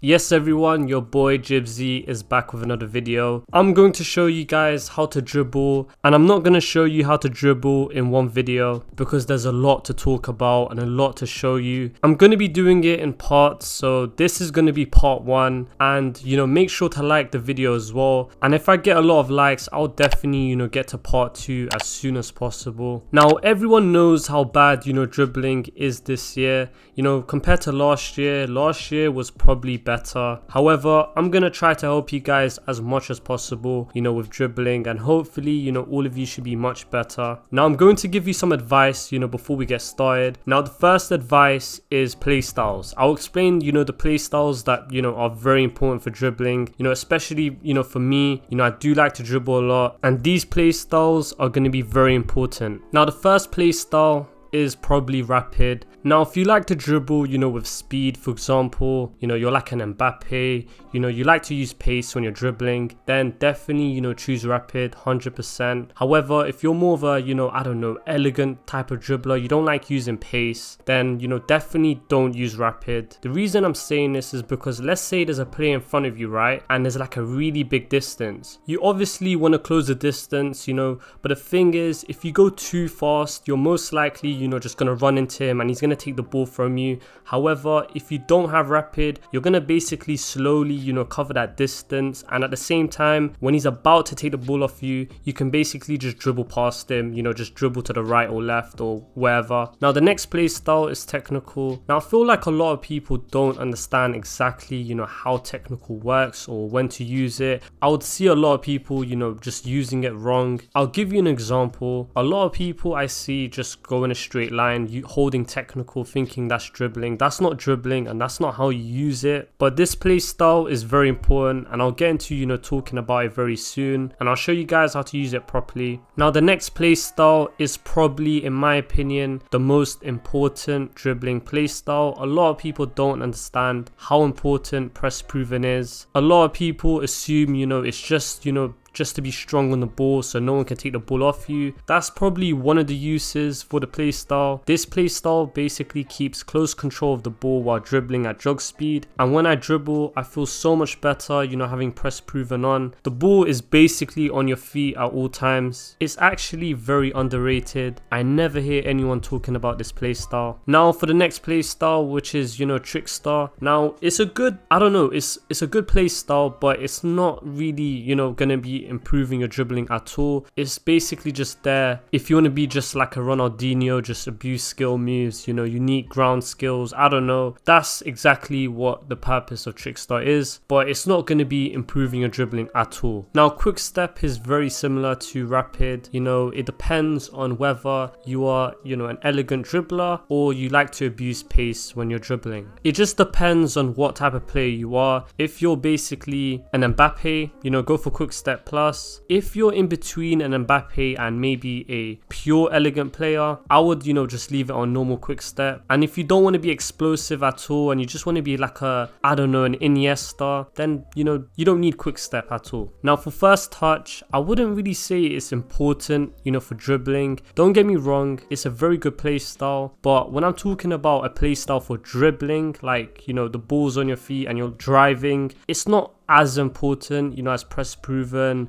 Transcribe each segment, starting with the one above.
Yes everyone, your boy Jibzy is back with another video. I'm going to show you guys how to dribble, and I'm not going to show you how to dribble in one video because there's a lot to talk about and a lot to show you. I'm going to be doing it in parts, so this is going to be part 1, and make sure to like the video as well, and if I get a lot of likes I'll definitely get to part 2 as soon as possible. Now everyone knows how bad dribbling is this year. Compared to last year was probably better. However, I'm gonna try to help you guys as much as possible with dribbling, and hopefully all of you should be much better. Now I'm going to give you some advice before we get started. Now the first advice is play styles. I'll explain the play styles that are very important for dribbling, especially for me. I do like to dribble a lot, and these play styles are going to be very important. Now the first play style is probably rapid. Now if you like to dribble with speed, for example, you're like an Mbappe, you like to use pace when you're dribbling, then definitely choose rapid 100%. However, if you're more of a I don't know, elegant type of dribbler, you don't like using pace, then definitely don't use rapid. The reason I'm saying this is because let's say there's a player in front of you, right, and there's like a really big distance. You obviously want to close the distance, but the thing is, if you go too fast, you're most likely just gonna run into him and he's gonna take the ball from you. However, if you don't have rapid, you're gonna basically slowly cover that distance, and at the same time when he's about to take the ball off you, you can basically just dribble past him, just dribble to the right or left or wherever. Now the next play style is technical. Now I feel like a lot of people don't understand exactly how technical works or when to use it. I would see a lot of people just using it wrong. I'll give you an example. A lot of people I see just go in a straight line, holding technical, thinking that's dribbling. That's not dribbling, and that's not how you use it. But this play style is very important, and I'll get into talking about it very soon, and I'll show you guys how to use it properly. Now the next play style is probably, in my opinion, the most important dribbling play style. A lot of people don't understand how important press proven is. A lot of people assume it's just to be strong on the ball so no one can take the ball off you. That's probably one of the uses for the play style. This play style basically keeps close control of the ball while dribbling at jog speed, and when I dribble I feel so much better having press proven on. The ball is basically on your feet at all times. It's actually very underrated. I never hear anyone talking about this play style. Now for the next play style, which is trickster. Now it's a good, I don't know, it's a good play style, but it's not really gonna be improving your dribbling at all. It's basically just there if you want to be just like a Ronaldinho, just abuse skill moves, unique ground skills. I don't know, that's exactly what the purpose of trickster is, but it's not going to be improving your dribbling at all. Now quick step is very similar to rapid. It depends on whether you are an elegant dribbler or you like to abuse pace when you're dribbling. It just depends on what type of player you are. If you're basically an Mbappe, go for quick step plus. If you're in between an Mbappe and maybe a pure elegant player, I would just leave it on normal quick step. And if you don't want to be explosive at all and you just want to be like a, I don't know, an Iniesta, then you don't need quick step at all. Now for first touch, I wouldn't really say it's important for dribbling. Don't get me wrong, it's a very good play style, but when I'm talking about a play style for dribbling, like the ball's on your feet and you're driving, it's not as important as press proven,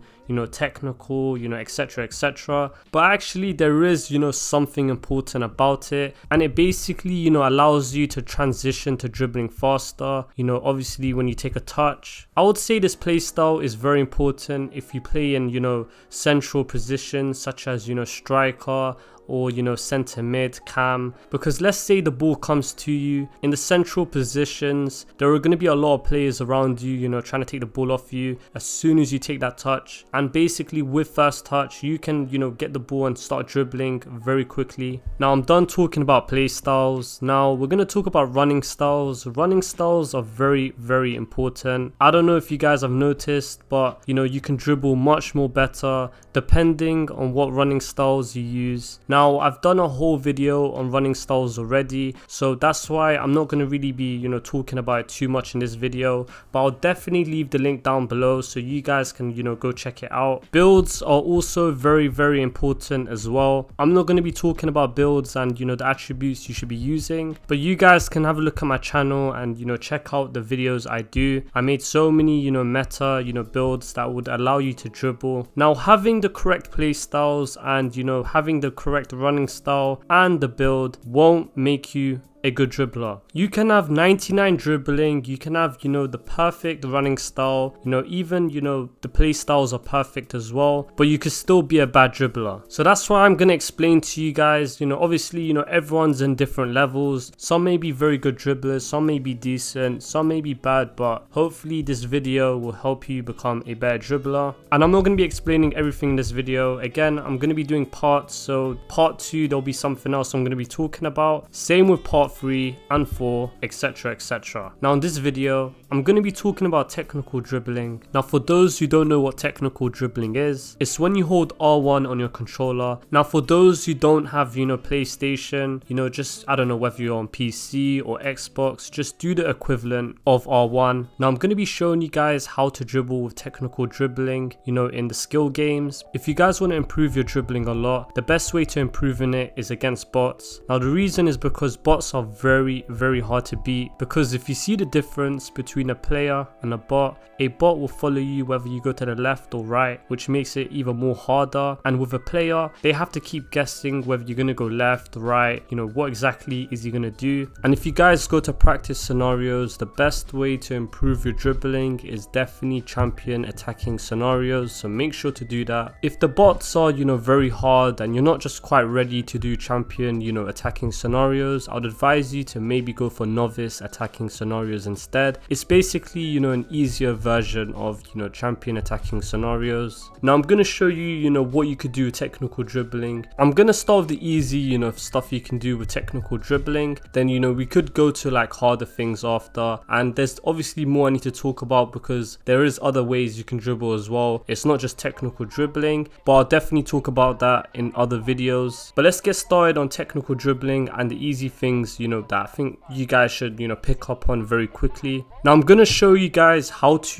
technical, etc, etc. But actually there is something important about it, and it basically allows you to transition to dribbling faster. Obviously when you take a touch, I would say this play style is very important if you play in central positions such as striker or center mid, cam, because let's say the ball comes to you in the central positions, there are going to be a lot of players around you trying to take the ball off you as soon as you take that touch, and basically with first touch you can get the ball and start dribbling very quickly. Now I'm done talking about play styles. Now we're going to talk about running styles. Running styles are very, very important. I don't know if you guys have noticed, but you can dribble much more better depending on what running styles you use. Now I've done a whole video on running styles already, so that's why I'm not going to really be talking about it too much in this video, but I'll definitely leave the link down below so you guys can go check it it out. Builds are also very important as well. I'm not going to be talking about builds and the attributes you should be using, but you guys can have a look at my channel and check out the videos I do. I made so many meta builds that would allow you to dribble. Now, having the correct play styles and having the correct running style and the build won't make you a good dribbler. You can have 99 dribbling, you can have the perfect running style, even the play styles are perfect as well, but you could still be a bad dribbler. So that's why I'm going to explain to you guys. Obviously everyone's in different levels. Some may be very good dribblers, some may be decent, some may be bad, but hopefully this video will help you become a better dribbler. And I'm not going to be explaining everything in this video. Again, I'm going to be doing parts, so part 2 there'll be something else I'm going to be talking about. Same with part 3 and 4, etc. Now in this video I'm going to be talking about technical dribbling. Now for those who don't know what technical dribbling is, it's when you hold R1 on your controller. Now for those who don't have PlayStation, just I don't know whether you're on PC or Xbox, just do the equivalent of R1. Now I'm going to be showing you guys how to dribble with technical dribbling in the skill games. If you guys want to improve your dribbling a lot, the best way to improve in it is against bots. Now the reason is because bots are very hard to beat, because if you see the difference between a player and a bot will follow you whether you go to the left or right, which makes it even more harder. And with a player, they have to keep guessing whether you're going to go left, right, what exactly is he going to do. And if you guys go to practice scenarios, the best way to improve your dribbling is definitely champion attacking scenarios, so make sure to do that. If the bots are very hard and you're not just quite ready to do champion attacking scenarios, I would advise you to maybe go for novice attacking scenarios instead. It's basically an easier version of champion attacking scenarios. Now I'm going to show you what you could do with technical dribbling. I'm going to start with the easy stuff you can do with technical dribbling, then we could go to like harder things after, and there's obviously more I need to talk about because there is other ways you can dribble as well. It's not just technical dribbling, but I'll definitely talk about that in other videos. But let's get started on technical dribbling and the easy things that I think you guys should pick up on very quickly. Now I'm gonna show you guys how to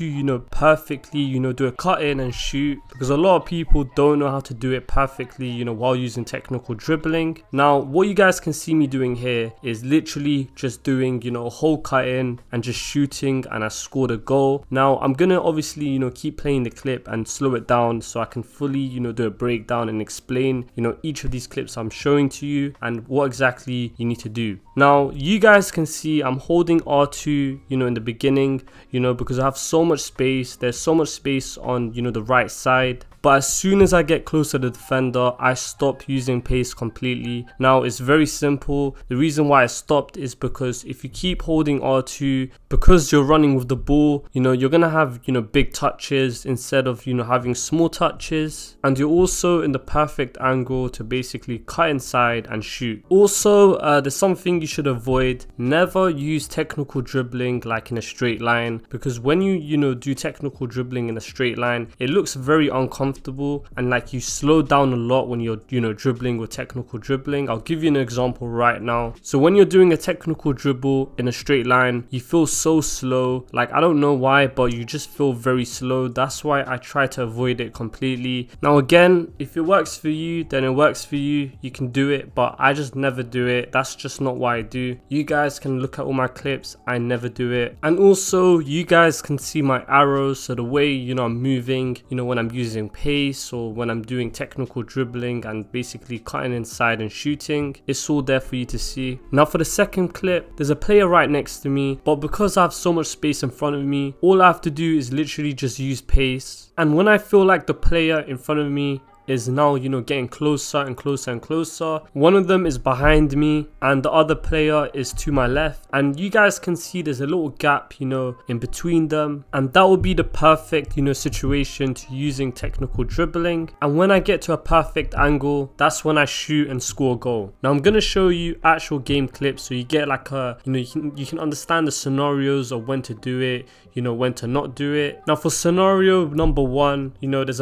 perfectly do a cut in and shoot, because a lot of people don't know how to do it perfectly while using technical dribbling. Now what you guys can see me doing here is literally just doing a whole cut in and just shooting, and I scored a goal. Now I'm gonna obviously keep playing the clip and slow it down so I can fully do a breakdown and explain each of these clips I'm showing to you and what exactly you need to do. Now you guys can see I'm holding R2 in the beginning because I have so much space. There's so much space on the right side. But as soon as I get close to the defender, I stop using pace completely. Now it's very simple. The reason why I stopped is because if you keep holding R2, because you're running with the ball, you're gonna have big touches instead of having small touches, and you're also in the perfect angle to basically cut inside and shoot. Also, there's something you should avoid. Never use technical dribbling like in a straight line, because when you do technical dribbling in a straight line, it looks very uncomfortable and like you slow down a lot when you're dribbling with technical dribbling. I'll give you an example right now. So when you're doing a technical dribble in a straight line, you feel so slow. Like I don't know why, but you just feel very slow. That's why I try to avoid it completely. Now again, if it works for you, then it works for you. You can do it, but I just never do it. That's just not what I do. You guys can look at all my clips. I never do it. And also you guys can see my arrows, so the way I'm moving when I'm using pace or when I'm doing technical dribbling and basically cutting inside and shooting, it's all there for you to see. Now for the second clip, there's a player right next to me, but because I have so much space in front of me, all I have to do is literally just use pace. And when I feel like the player in front of me is now getting closer and closer and closer, one of them is behind me and the other player is to my left, and you guys can see there's a little gap in between them, and that would be the perfect situation to using technical dribbling. And when I get to a perfect angle, that's when I shoot and score a goal. Now I'm gonna show you actual game clips so you get like a you can understand the scenarios of when to do it, when to not do it. Now for scenario number 1, there's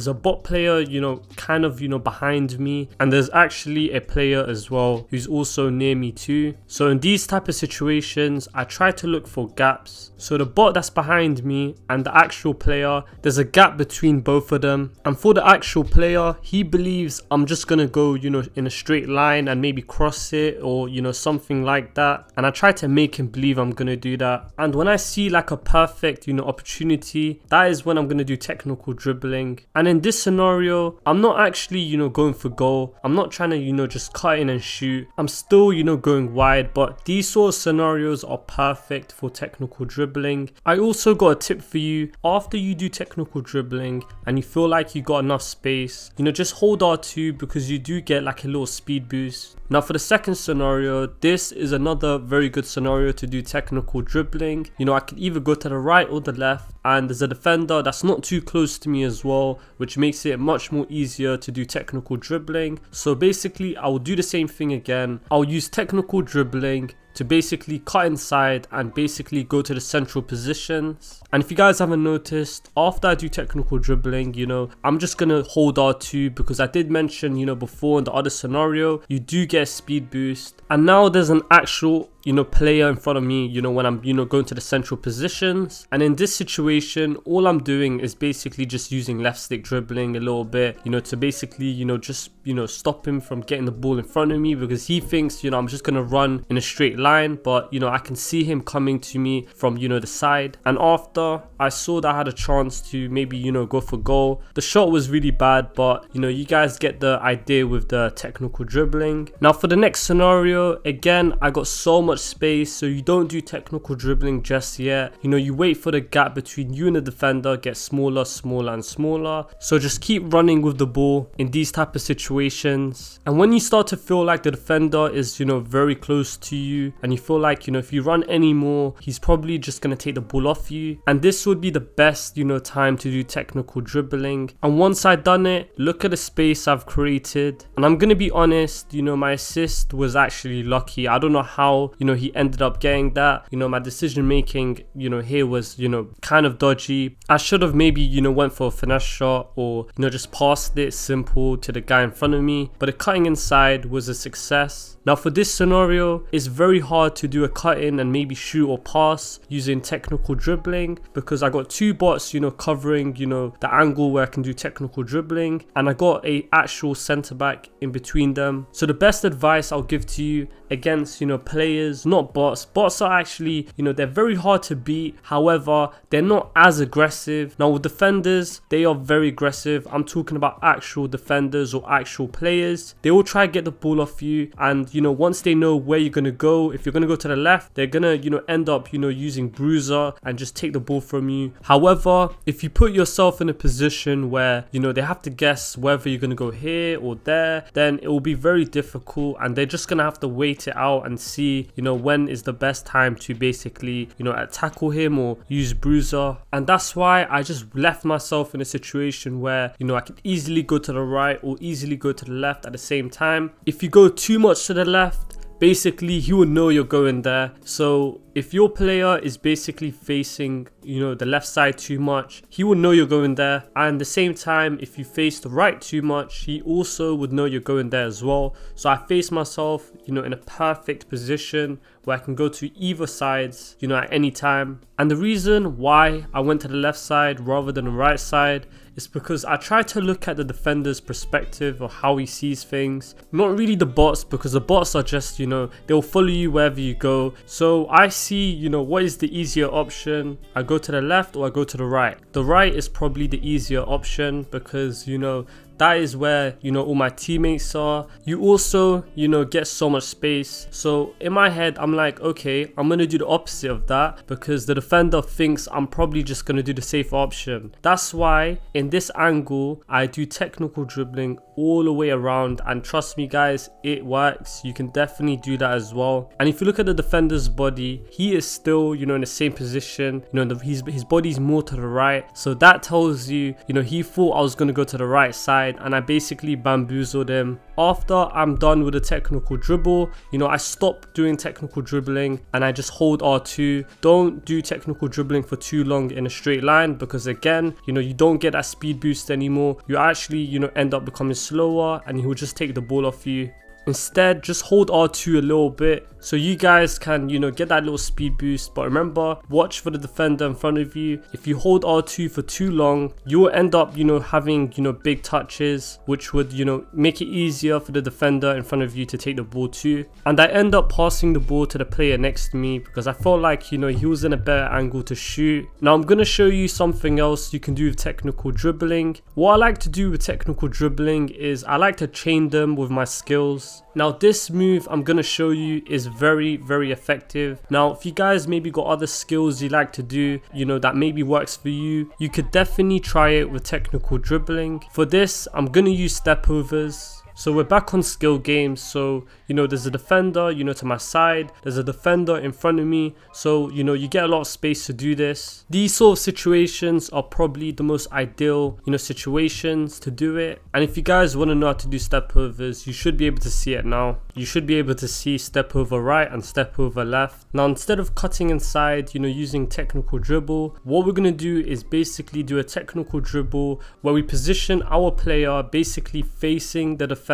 a bot player you know, kind of, you know, behind me, and there's actually a player as well who's also near me too. So in these type of situations, I try to look for gaps. So the bot that's behind me and the actual player, there's a gap between both of them, and for the actual player, he believes I'm just gonna go, you know, in a straight line and maybe cross it, or you know, something like that, and I try to make him believe I'm gonna do that. And when I see like a perfect, you know, opportunity, that is when I'm gonna do technical dribbling. And in this scenario, I'm not actually, you know, going for goal. I'm not trying to, you know, just cut in and shoot. I'm still, you know, going wide, but these sort of scenarios are perfect for technical dribbling. I also got a tip for you. After you do technical dribbling and you feel like you got enough space, you know, just hold R2 because you do get like a little speed boost. Now for the second scenario, this is another very good scenario to do technical dribbling. You know, I could either go to the right or the left, and there's a defender that's not too close to me as well, which makes it much more easier to do technical dribbling. So basically, I will do the same thing again. I'll use technical dribbling to basically cut inside and basically go to the central positions. And if you guys haven't noticed, after I do technical dribbling, you know, I'm just gonna hold R2 because I did mention, you know, before in the other scenario, you do get a speed boost. And now there's an actual, you know, player in front of me, you know, when I'm, you know, going to the central positions. And in this situation, all I'm doing is basically just using left stick dribbling a little bit, you know, to basically, you know, just, you know, stop him from getting the ball in front of me, because he thinks, you know, I'm just gonna run in a straight line, but you know, I can see him coming to me from, you know, the side. And after I saw that I had a chance to maybe, you know, go for goal, the shot was really bad, but you know, you guys get the idea with the technical dribbling. Now for the next scenario, again, I got so much space, so you don't do technical dribbling just yet. You know, you wait for the gap between you and the defender gets smaller, smaller and smaller. So just keep running with the ball in these type of situations. And when you start to feel like the defender is, you know, very close to you, and you feel like, you know, if you run any more, he's probably just going to take the ball off you. And this would be the best, you know, time to do technical dribbling. And once I've done it, look at the space I've created. And I'm going to be honest, you know, my assist was actually lucky. I don't know how, you know, he ended up getting that. You know, my decision making, you know, here was, you know, kind of dodgy. I should have maybe, you know, went for a finesse shot, or, you know, just passed it simple to the guy in front of me. But the cutting inside was a success. Now for this scenario, it's very hard to do a cut in and maybe shoot or pass using technical dribbling, because I got two bots, you know, covering, you know, the angle where I can do technical dribbling, and I got a actual centre back in between them. So the best advice I'll give to you against, you know, players, not bots. Bots are actually, you know, they're very hard to beat. However, they're not as aggressive. Now with defenders, they are very aggressive. I'm talking about actual defenders or actual players. They will try to get the ball off you, and you know, once they know where you're gonna go, if you're gonna go to the left, they're gonna, you know, end up, you know, using bruiser and just take the ball from you. However, if you put yourself in a position where, you know, they have to guess whether you're gonna go here or there, then it will be very difficult, and they're just gonna have to wait it out and see, you know, when is the best time to basically, you know, tackle him or use bruiser. And that's why I just left myself in a situation where, you know, I could easily go to the right or easily go to the left at the same time. If you go too much to the left, basically he will know you're going there. So if your player is basically facing, you know, the left side too much, he will know you're going there. And at the same time, if you face the right too much, he also would know you're going there as well. So I face myself, you know, in a perfect position where I can go to either sides, you know, at any time. And the reason why I went to the left side rather than the right side is because I try to look at the defender's perspective or how he sees things. Not really the bots, because the bots are just, you know, they'll follow you wherever you go. So I see, you know, what is the easier option. I go to the left or I go to the right. The right is probably the easier option because, you know, that is where, you know, all my teammates are. You also, you know, get so much space. So in my head, I'm like, okay, I'm going to do the opposite of that because the defender thinks I'm probably just going to do the safe option. That's why in this angle, I do technical dribbling all the way around. And trust me, guys, it works. You can definitely do that as well. And if you look at the defender's body, he is still, you know, in the same position. You know, his body's more to the right. So that tells you, you know, he thought I was going to go to the right side. side and I basically bamboozled him. After I'm done with the technical dribble, you know, I stop doing technical dribbling and I just hold R2. Don't do technical dribbling for too long in a straight line, because again, you know, you don't get that speed boost anymore. You actually, you know, end up becoming slower and he will just take the ball off you. Instead, just hold R2 a little bit so you guys can, you know, get that little speed boost. But remember, watch for the defender in front of you. If you hold R2 for too long, you will end up, you know, having, you know, big touches, which would, you know, make it easier for the defender in front of you to take the ball too. And I end up passing the ball to the player next to me because I felt like, you know, he was in a better angle to shoot. Now I'm going to show you something else you can do with technical dribbling. What I like to do with technical dribbling is I like to chain them with my skills. Now this move I'm going to show you is very effective. Now if you guys maybe got other skills you like to do, you know, that maybe works for you, you could definitely try it with technical dribbling. For this I'm going to use step overs. So we're back on skill games. So, you know, there's a defender, you know, to my side. There's a defender in front of me. So, you know, you get a lot of space to do this. These sort of situations are probably the most ideal, you know, situations to do it. And if you guys want to know how to do step overs, you should be able to see it now. You should be able to see step over right and step over left. Now, instead of cutting inside, you know, using technical dribble, what we're going to do is basically do a technical dribble where we position our player basically facing the defender.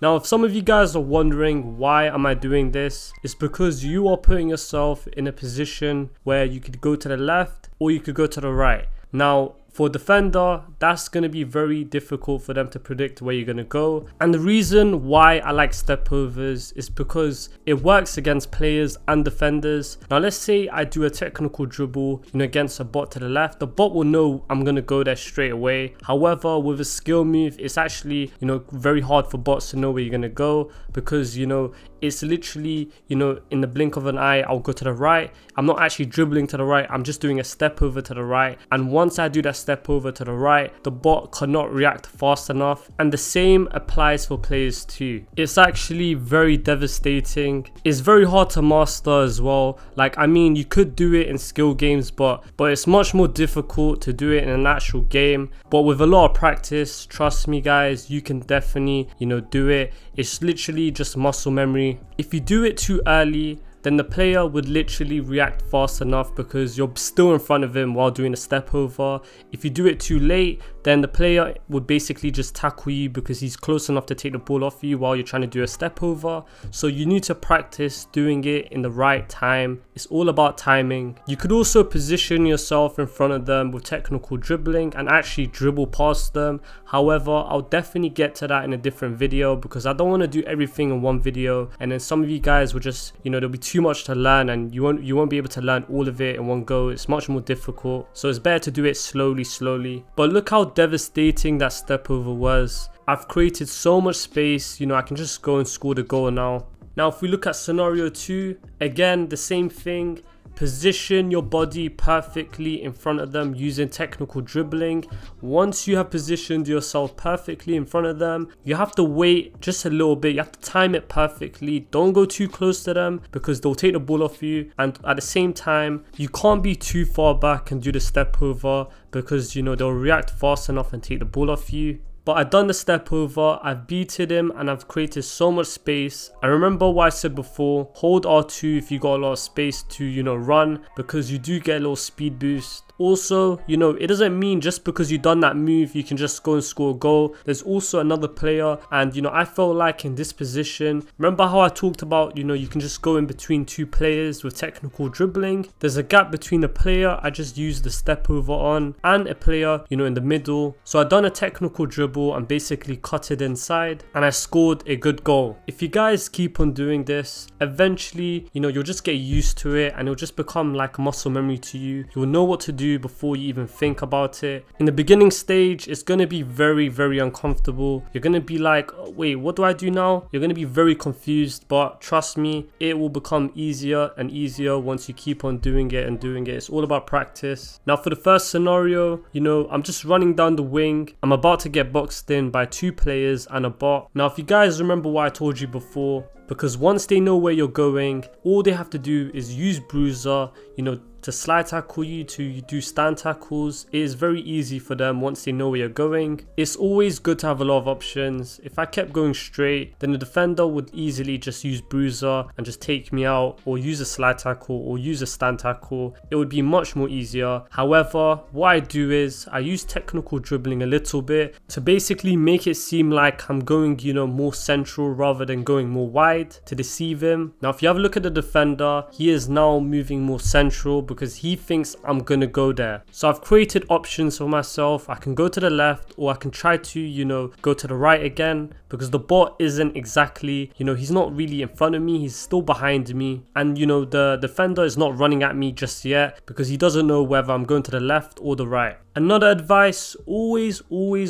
Now if some of you guys are wondering why am I doing this, it's because you are putting yourself in a position where you could go to the left or you could go to the right. Now for defender, that's going to be very difficult for them to predict where you're going to go. And the reason why I like step overs is because it works against players and defenders. Now let's say I do a technical dribble, you know, against a bot to the left. The bot will know I'm going to go there straight away. However, with a skill move, it's actually, you know, very hard for bots to know where you're going to go, because, you know, it's literally, you know, in the blink of an eye, I'll go to the right. I'm not actually dribbling to the right. I'm just doing a step over to the right. And once I do that step over to the right, the bot cannot react fast enough. And the same applies for players too. It's actually very devastating. It's very hard to master as well. Like, I mean, you could do it in skill games, but it's much more difficult to do it in an actual game. But with a lot of practice, trust me guys, you can definitely, you know, do it. It's literally just muscle memory. If you do it too early, then the player would literally react fast enough because you're still in front of him while doing a step over. If you do it too late, then the player would basically just tackle you because he's close enough to take the ball off you while you're trying to do a step over. So you need to practice doing it in the right time. It's all about timing. You could also position yourself in front of them with technical dribbling and actually dribble past them. However, I'll definitely get to that in a different video because I don't want to do everything in one video, and then some of you guys will just, you know, there'll be too much to learn and you won't be able to learn all of it in one go. It's much more difficult, so it's better to do it slowly. But look how devastating that step over was. I've created so much space, you know, I can just go and score the goal now. Now if we look at scenario 2, again the same thing. Position your body perfectly in front of them using technical dribbling. Once you have positioned yourself perfectly in front of them, you have to wait just a little bit. You have to time it perfectly. Don't go too close to them because they'll take the ball off you, and at the same time you can't be too far back and do the step over because, you know, they'll react fast enough and take the ball off you. But I've done the step over, I've beaten him, and I've created so much space. And remember what I said before, hold R2 if you got a lot of space to, you know, run, because you do get a little speed boost. Also, you know, it doesn't mean just because you've done that move you can just go and score a goal. There's also another player, and, you know, I felt like in this position, remember how I talked about, you know, you can just go in between two players with technical dribbling. There's a gap between the player I just used the step over on and a player, you know, in the middle. So I done a technical dribble and basically cut it inside, and I scored a good goal. If you guys keep on doing this, eventually, you know, you'll just get used to it and it'll just become like muscle memory to you. You'll know what to do before you even think about it. In the beginning stage, it's going to be very uncomfortable. You're going to be like, oh, wait, what do I do now? You're going to be very confused, but trust me, it will become easier and easier once you keep on doing it and doing it. It's all about practice. Now for the first scenario, you know, I'm just running down the wing. I'm about to get boxed in by two players and a bot. Now if you guys remember what I told you before because once they know where you're going, all they have to do is use bruiser, you know, to slide tackle you, to do stand tackles. It is very easy for them once they know where you're going. It's always good to have a lot of options. If I kept going straight, then the defender would easily just use bruiser and just take me out, or use a slide tackle, or use a stand tackle. It would be much more easier. However, what I do is I use technical dribbling a little bit to basically make it seem like I'm going, you know, more central rather than going more wide, to deceive him. Now, if you have a look at the defender, he is now moving more central because he thinks I'm gonna go there. So I've created options for myself. I can go to the left, or I can try to, you know, go to the right again, because the bot isn't exactly, you know, he's not really in front of me, he's still behind me. And you know, the defender is not running at me just yet because he doesn't know whether I'm going to the left or the right. Another advice, always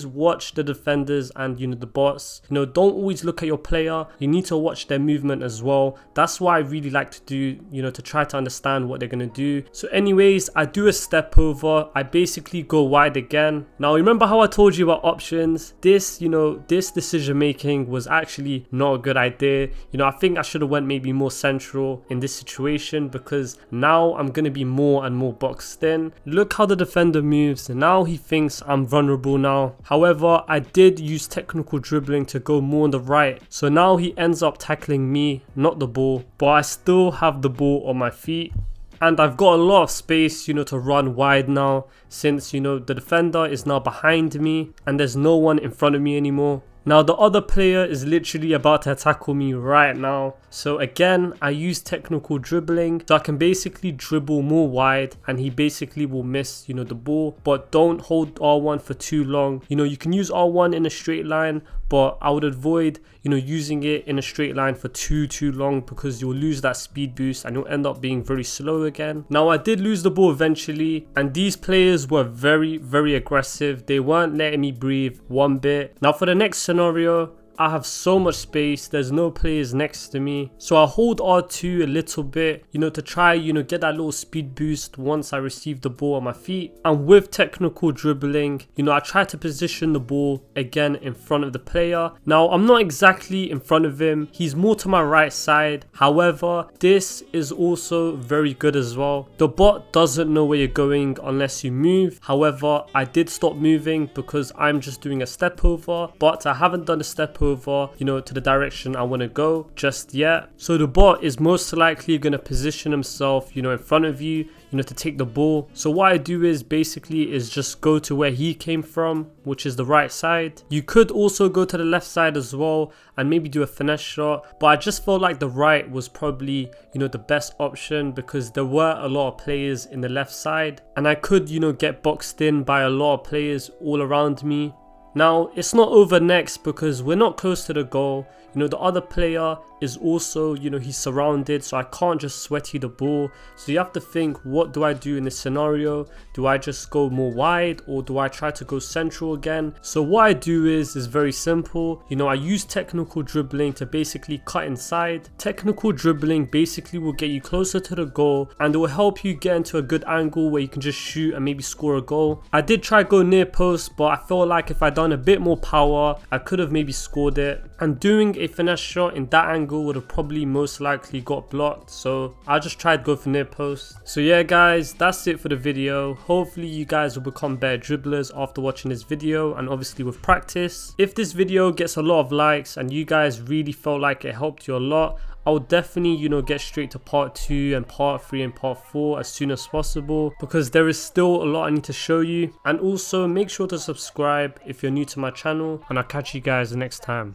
watch the defenders and, you know, the bots. You know, don't always look at your player. You need to watch their movement as well. That's what I really like to do, you know, to try to understand what they're going to do. So anyways, I do a step over. I basically go wide again. Now, remember how I told you about options? This, you know, this decision making was actually not a good idea. You know, I think I should have went maybe more central in this situation, because now I'm going to be more and more boxed in. Look how the defender moves. Now he thinks I'm vulnerable now. However, I did use technical dribbling to go more on the right. So now he ends up tackling me, not the ball. But I still have the ball on my feet. And I've got a lot of space, you know, to run wide now, since, you know, the defender is now behind me and there's no one in front of me anymore. Now the other player is literally about to tackle me right now. So again, I use technical dribbling, so I can basically dribble more wide and he basically will miss, you know, the ball. But don't hold R1 for too long. You know, you can use R1 in a straight line, but I would avoid, you know, using it in a straight line for too long, because you'll lose that speed boost and you'll end up being very slow again. Now I did lose the ball eventually, and these players were very aggressive. They weren't letting me breathe one bit. Now for the next scenario, I have so much space, there's no players next to me, so I hold R2 a little bit, you know, to try, you know, get that little speed boost once I receive the ball on my feet. And with technical dribbling, you know, I try to position the ball again in front of the player. Now I'm not exactly in front of him, he's more to my right side. However, this is also very good as well. The bot doesn't know where you're going unless you move. However, I did stop moving because I'm just doing a step over, but I haven't done a step over, you know, to the direction I want to go just yet. So the bot is most likely going to position himself, you know, in front of you, you know, to take the ball. So what I do is basically just go to where he came from, which is the right side. You could also go to the left side as well and maybe do a finesse shot, but I just felt like the right was probably, you know, the best option, because there were a lot of players in the left side and I could, you know, get boxed in by a lot of players all around me. Now, it's not over next because we're not close to the goal. You know, the other player is also, you know, he's surrounded, so I can't just sweaty the ball. So you have to think, what do I do in this scenario? Do I just go more wide, or do I try to go central again? So what I do is very simple. You know, I use technical dribbling to basically cut inside. Technical dribbling basically will get you closer to the goal, and it will help you get into a good angle where you can just shoot and maybe score a goal. I did try go near post, but I felt like if I'd done a bit more power, I could have maybe scored it. And doing a finesse shot in that angle would have probably most likely got blocked, so I just tried go for near post. So yeah guys, that's it for the video. Hopefully you guys will become better dribblers after watching this video, and obviously with practice. If this video gets a lot of likes and you guys really felt like it helped you a lot, I'll definitely, you know, get straight to part 2 and part 3 and part 4 as soon as possible, because there is still a lot I need to show you. And also make sure to subscribe if you're new to my channel, and I'll catch you guys next time.